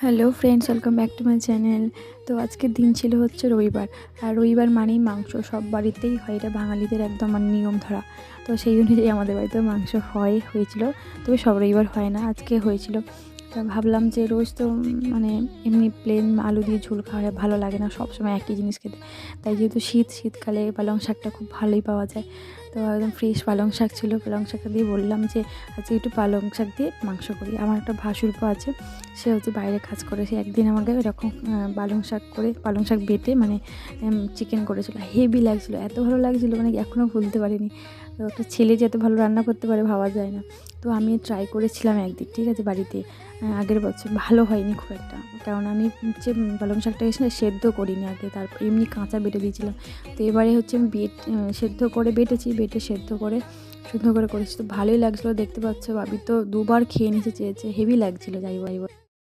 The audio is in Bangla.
Hello friends, welcome back to my channel. তো আজকের দিন ছিল হচ্ছে রবিবার। আর রবিবার মানেই মাংস, সব বাড়িতেই হয়, এটা বাঙালিদের একদম নিয়ম ধরা। তো সেই অনুযায়ী আমাদের বাড়িতেও মাংস হয়েছিল, তবে সব রবিবার হয় না, আজকে হয়েছিল। তা ভাবলাম যে রোজ তো মানে এমনি প্লেন আলু দিয়ে ঝোল খাওয়া ভালো লাগে না, সবসময় একই জিনিস খেতে। তাই যেহেতু শীতকালে পালং শাকটা খুব ভালোই পাওয়া যায়, তো একদম ফ্রেশ পালং শাক ছিল। পালং শাকটা দিয়ে বললাম যে আজকে একটু পালং শাক দিয়ে মাংস করি। আমার একটা ভাসুরপো আছে, সে হচ্ছে বাইরে কাজ করে, সে একদিন আমাকে এরকম পালং শাক বেটে মানে চিকেন করেছিল, হেভি লাগছিলো, এত ভালো লাগছিলো মানে এখনও ভুলতে পারিনি। তো একটা ছেলে যে এত ভালো রান্না করতে পারে ভাবা যায় না। তো আমি ট্রাই করেছিলাম একদিন, ঠিক আছে, বাড়িতে আগের বছর। ভালো হয়নি খুব একটা, কারণ আমি হচ্ছে পালং শাকটা এসে সেদ্ধ করিনি আগে, তারপর এমনি কাঁচা বেটে দিয়েছিলাম। তো এবারে হচ্ছে আমি সেদ্ধ করে বেটে সেদ্ধ করে সুন্দর করে করেছি। তো ভালোই লাগছিলো, দেখতে পাচ্ছ বাবি তো দুবার খেয়ে নিতে চেয়েছে, হেভি লাগছিলো যাই বল।